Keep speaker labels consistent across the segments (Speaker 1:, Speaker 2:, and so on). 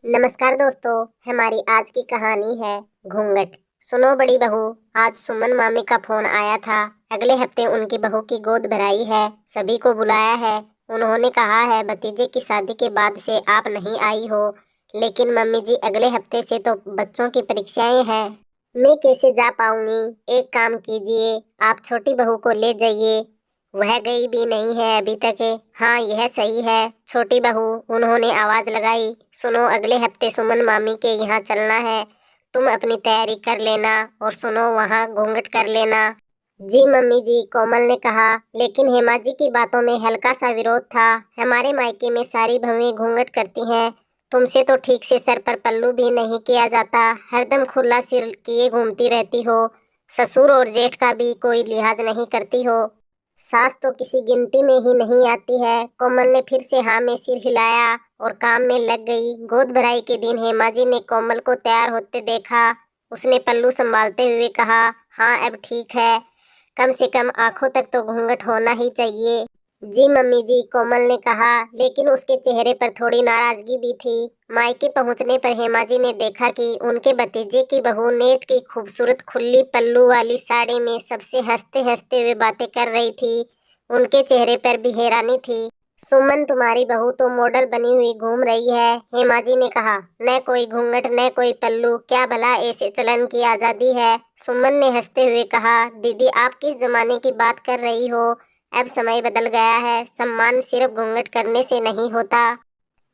Speaker 1: नमस्कार दोस्तों, हमारी आज की कहानी है घूंघट। सुनो बड़ी बहू, आज सुमन मामी का फोन आया था। अगले हफ्ते उनकी बहू की गोद भराई है, सभी को बुलाया है। उन्होंने कहा है भतीजे की शादी के बाद से आप नहीं आई हो। लेकिन मम्मी जी, अगले हफ्ते से तो बच्चों की परीक्षाएं हैं। मैं कैसे जा पाऊंगी? एक काम कीजिए, आप छोटी बहू को ले जाइए। वह गई भी नहीं है अभी तक। हाँ, यह सही है छोटी बहू, उन्होंने आवाज लगाई। सुनो, अगले हफ्ते सुमन मामी के यहाँ चलना है। तुम अपनी तैयारी कर लेना और सुनो, वहाँ घूंघट कर लेना। जी मम्मी जी, कोमल ने कहा। लेकिन हेमा जी की बातों में हल्का सा विरोध था। हमारे मायके में सारी बहुएं घूंघट करती हैं। तुमसे तो ठीक से सर पर पल्लू भी नहीं किया जाता, हरदम खुला सिर किए घूमती रहती हो। ससुर और जेठ का भी कोई लिहाज नहीं करती हो। सास तो किसी गिनती में ही नहीं आती है। कोमल ने फिर से हाँ में सिर हिलाया और काम में लग गई। गोद भराई के दिन हेमा जी ने कोमल को तैयार होते देखा। उसने पल्लू संभालते हुए कहा, हाँ अब ठीक है, कम से कम आंखों तक तो घूंघट होना ही चाहिए। जी मम्मी जी, कोमल ने कहा। लेकिन उसके चेहरे पर थोड़ी नाराजगी भी थी। मायके पहुंचने पर हेमा जी ने देखा कि उनके भतीजे की बहू नेट की खूबसूरत खुली पल्लू वाली साड़ी में सबसे हंसते हंसते हुए बातें कर रही थी। उनके चेहरे पर भी हैरानी थी। सुमन, तुम्हारी बहू तो मॉडल बनी हुई घूम रही है, हेमा जी ने कहा। न कोई घूंघट न कोई पल्लू, क्या भला ऐसे चलन की आजादी है? सुमन ने हंसते हुए कहा, दीदी आप किस जमाने की बात कर रही हो? अब समय बदल गया है। सम्मान सिर्फ घूंघट करने से नहीं होता,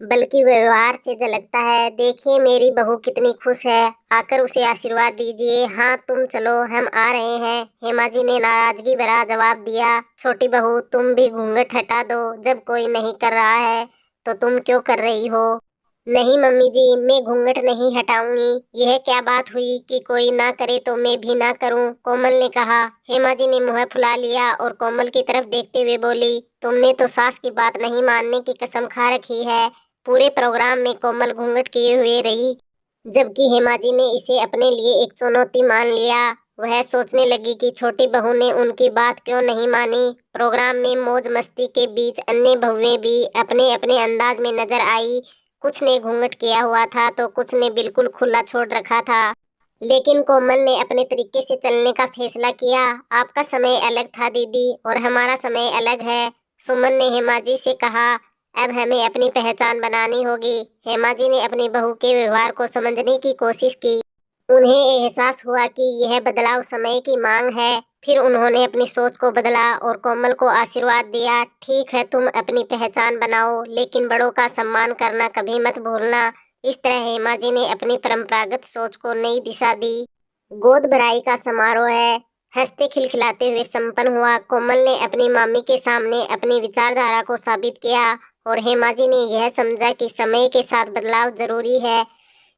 Speaker 1: बल्कि व्यवहार से झलकता है। देखिए मेरी बहू कितनी खुश है, आकर उसे आशीर्वाद दीजिए। हाँ तुम चलो, हम आ रहे हैं, हेमा जी ने नाराजगी भरा जवाब दिया। छोटी बहू, तुम भी घूंघट हटा दो। जब कोई नहीं कर रहा है तो तुम क्यों कर रही हो? नहीं मम्मी जी, मैं घूंघट नहीं हटाऊंगी। यह क्या बात हुई कि कोई ना करे तो मैं भी ना करूं? कोमल ने कहा। हेमा जी ने मुंह फुला लिया और कोमल की तरफ देखते हुए बोली, तुमने तो सास की बात नहीं मानने की कसम खा रखी है। पूरे प्रोग्राम में कोमल घूंघट किए हुए रही, जबकि हेमा जी ने इसे अपने लिए एक चुनौती मान लिया। वह सोचने लगी कि छोटी बहू ने उनकी बात क्यों नहीं मानी। प्रोग्राम में मौज मस्ती के बीच अन्य बहुएं भी अपने अपने अंदाज में नजर आई। कुछ ने घूंघट किया हुआ था तो कुछ ने बिल्कुल खुला छोड़ रखा था। लेकिन कोमल ने अपने तरीके से चलने का फैसला किया। आपका समय अलग था दीदी, और हमारा समय अलग है, सुमन ने हेमा जी से कहा। अब हमें अपनी पहचान बनानी होगी। हेमा जी ने अपनी बहू के व्यवहार को समझने की कोशिश की। उन्हें एहसास हुआ कि यह बदलाव समय की मांग है। फिर उन्होंने अपनी सोच को बदला और कोमल को आशीर्वाद दिया। ठीक है, तुम अपनी पहचान बनाओ, लेकिन बड़ों का सम्मान करना कभी मत भूलना। इस तरह हेमा जी ने अपनी परंपरागत सोच को नई दिशा दी। गोद भराई का समारोह है हंसते खिलखिलाते हुए संपन्न हुआ। कोमल ने अपनी मामी के सामने अपनी विचारधारा को साबित किया और हेमा जी ने यह समझा कि समय के साथ बदलाव जरूरी है।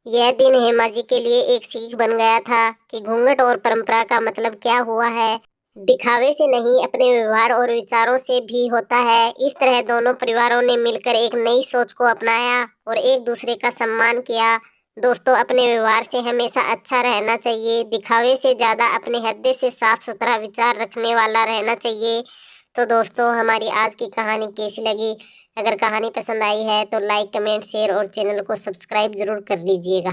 Speaker 1: यह दिन हेमा जी के लिए एक सीख बन गया था कि घूंघट और परंपरा का मतलब क्या हुआ है। दिखावे से नहीं, अपने व्यवहार और विचारों से भी होता है। इस तरह दोनों परिवारों ने मिलकर एक नई सोच को अपनाया और एक दूसरे का सम्मान किया। दोस्तों, अपने व्यवहार से हमेशा अच्छा रहना चाहिए। दिखावे से ज्यादा अपने हृदय से साफ सुथरा विचार रखने वाला रहना चाहिए। तो दोस्तों, हमारी आज की कहानी कैसी लगी? अगर कहानी पसंद आई है तो लाइक कमेंट शेयर और चैनल को सब्सक्राइब जरूर कर लीजिएगा।